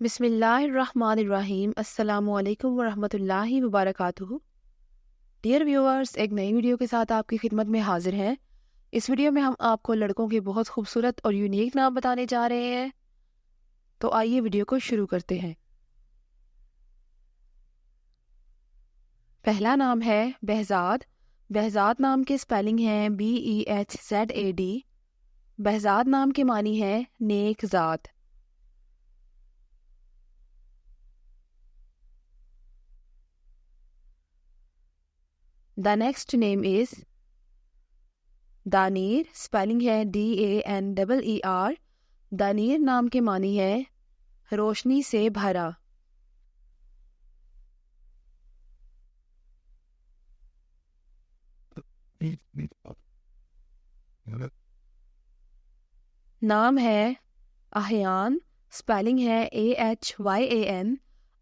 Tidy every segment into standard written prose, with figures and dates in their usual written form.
بسم اللہ الرحمن الرحیم۔ السلام علیکم ورحمۃ اللہ وبرکاتہ۔ ڈیئر ویورز، ایک نئی ویڈیو کے ساتھ آپ کی خدمت میں حاضر ہیں۔ اس ویڈیو میں ہم آپ کو لڑکوں کے بہت خوبصورت اور یونیک نام بتانے جا رہے ہیں، تو آئیے ویڈیو کو شروع کرتے ہیں۔ پہلا نام ہے بہزاد۔ بہزاد نام کے سپیلنگ ہیں BEHZAD۔ بہزاد نام کے معنی ہے نیک ذات۔ The next name is Daneer. Spelling ہے DANEER۔ دانیر نام کے معنی ہے روشنی سے بھرا۔ نام ہے احیان۔ سپیلنگ ہے AHYAN۔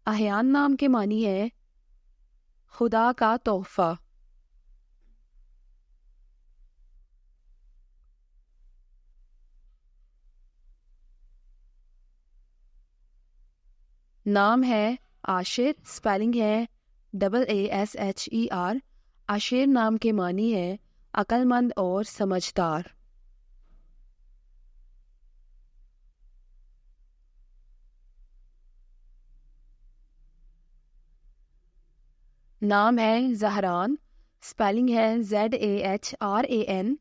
احیان نام کے معنی ہے خدا کا تحفہ۔ نام ہے عاشر۔ سپیلنگ ہے AASHER۔ عاشر نام کے معنی ہے عقل مند اور سمجھدار۔ نام ہے زہران۔ سپیلنگ ہے ZAHRAN۔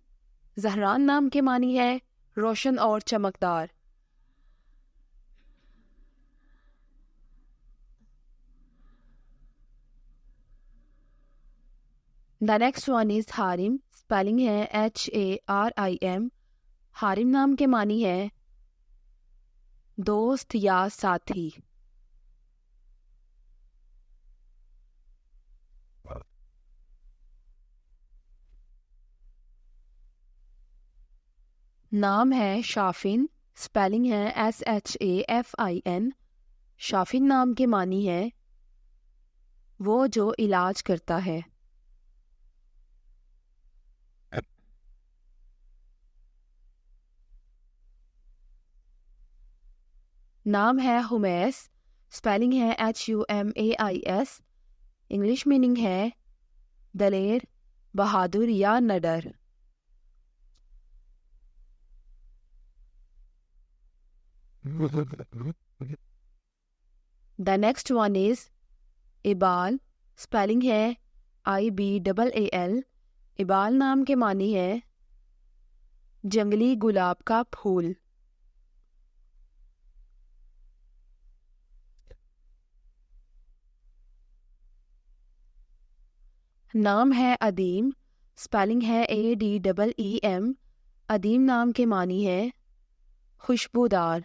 زہران نام کے معنی ہے روشن اور چمکدار۔ The next one is Harim. Spelling ہے HARIM۔ حارم نام کے معنی ہے دوست یا ساتھی۔ نام ہے شافن۔ سپیلنگ ہے SHAFIN۔ شافن نام کے معنی ہے وہ جو علاج کرتا ہے۔ نام ہے حمیس۔ سپیلنگ ہے HUMAIS۔ انگلش میننگ ہے دلیر، بہادر یا نڈر۔ The next one is ابال۔ سپیلنگ ہے IBAAL۔ ابال نام کے معنی ہے جنگلی گلاب کا پھول۔ نام ہے ادیم۔ سپیلنگ ہے ADEEM۔ ادیم نام کے معنی ہے خوشبودار۔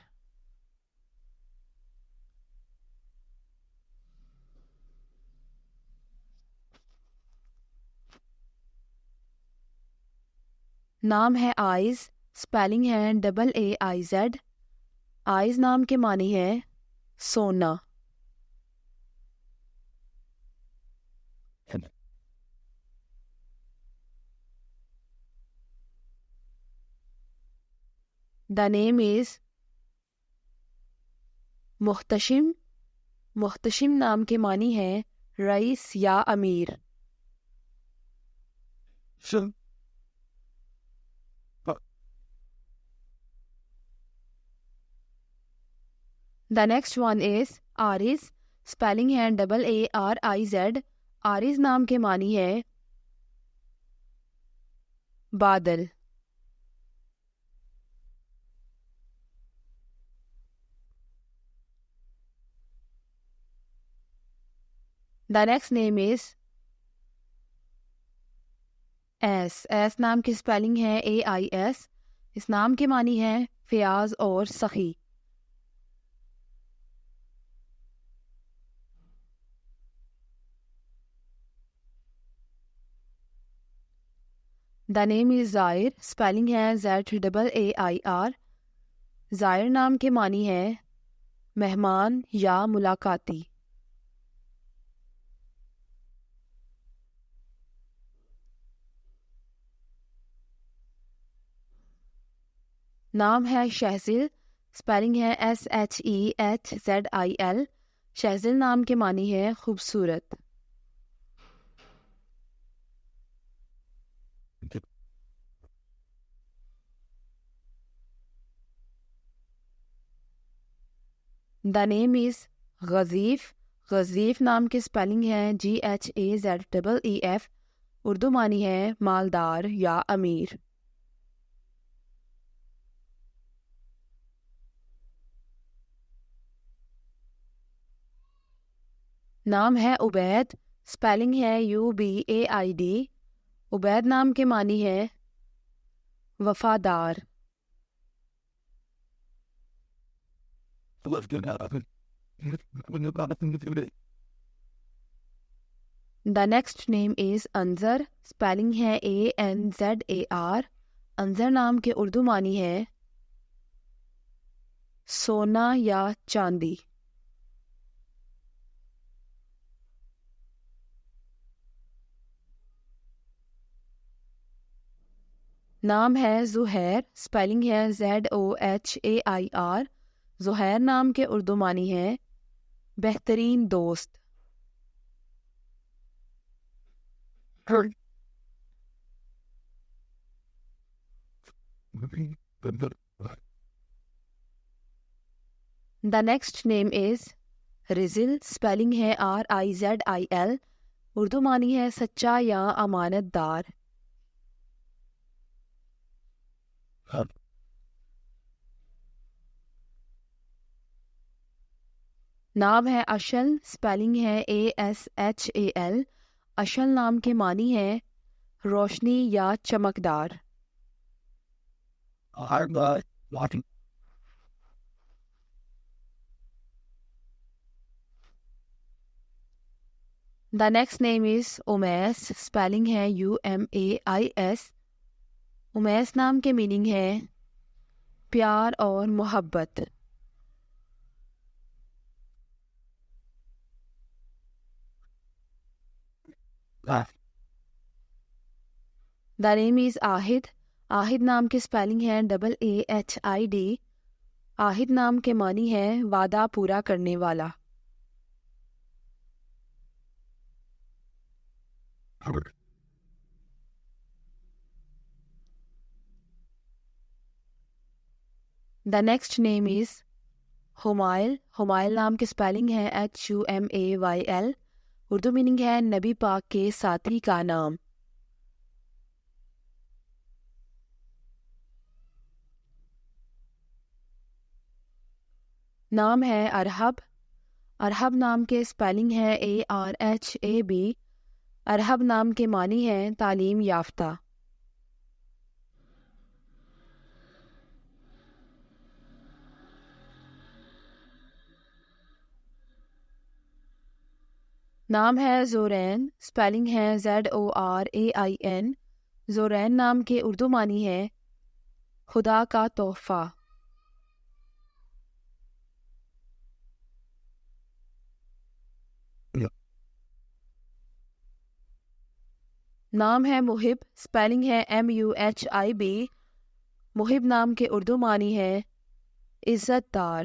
نام ہے آئز۔ سپیلنگ ہے AAIZ۔ آئز نام کے معنی ہے سونا۔ The name is Mohtasham. Mohtasham نام کے معنی ہے رئیس یا امیر۔ The next one is Aariz. Spelling ہے AARIZ۔ عارض نام کے معنی ہے بادل۔ The next name is ایس۔ ایس نام کی سپیلنگ ہے AIS۔ اس نام کے معنی ہے فیاض اور سخی۔ The name is Zair. Spelling ہے ZAAIR۔ زائر نام کے معنی ہے مہمان یا ملاقاتی۔ نام ہے شہزل۔ اسپیلنگ ہے SHEHZIL. شہزل نام کے معنی ہے خوبصورت. دا نیم از غزیف. غزیف نام کے اسپیلنگ ہے GHAZEEF. اردو معنی ہے مالدار یا امیر. نام ہے عبید. اسپیلنگ ہے UBAID. عبید نام کے معنی ہے وفادار. دا نیکسٹ نیم از انظر. اسپیلنگ ہے ANZAR. انظر نام کے اردو معنی ہے سونا یا چاندی. نام ہے زہیر. اسپیلنگ ہے ZOHAIR. زہیر نام کے اردو معنی ہے بہترین دوست. The next name is Rizil. Spelling ہے RIZIL. اردو معنی ہے سچا یا امانت دار. نام ہے اشل. اسپیلنگ ہے ASHAL. اشل نام کے معنی ہے روشنی یا چمکدار. The next name is Umais. Spelling ہے UMAIS. امیس نام کے میننگ ہے پیار اور محبت. دا نیم از آہد. آہد نام کی اسپیلنگ ہے AAHID. آہد نام کے معنی ہے وعدہ پورا کرنے والا. دا نیکسٹ نیم از ہمائل. ہمائل نام کی اسپیلنگ ہے HUMAYL. اردو میننگ ہے نبی پاک کے ساتھی کا نام. نام ہے ارحب. ارحب نام کے اسپیلنگ ہے ARHAB. ارحب نام کے معنی ہے تعلیم یافتہ. نام ہے زورین. اسپیلنگ ہے ZORAIN. زورین نام کے اردو معنی ہے خدا کا تحفہ. نام ہے محب. اسپیلنگ ہے MUHIB. محب نام کے اردو معنی ہے عزت دار.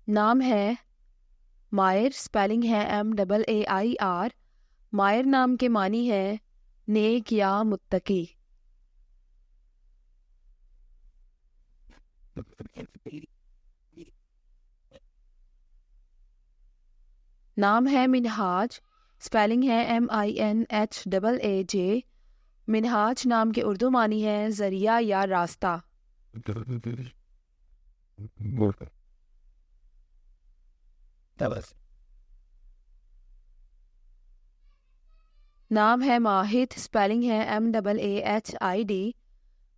نام ہے مائر. اسپیلنگ ہے MAAIR. مائر نام کے معنی ہے نیک یا متقی. نام ہے منہاج. اسپیلنگ ہے MINHAAJ. منہاج نام کے اردو معنی ہے ذریعہ یا راستہ. نام ہے ماہد. اسپیلنگ ہے MAAHID.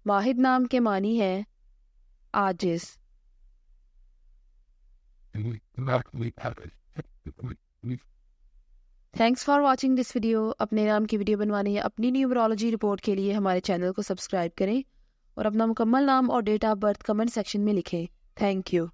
ماہد نام کے معنی ہے عاجز. Thanks for watching this video. اپنے نام کی ویڈیو بنوانے یا اپنی نیورولوجی رپورٹ کے لیے ہمارے چینل کو سبسکرائب کریں اور اپنا مکمل نام اور date of birth comment section میں لکھیں. Thank you.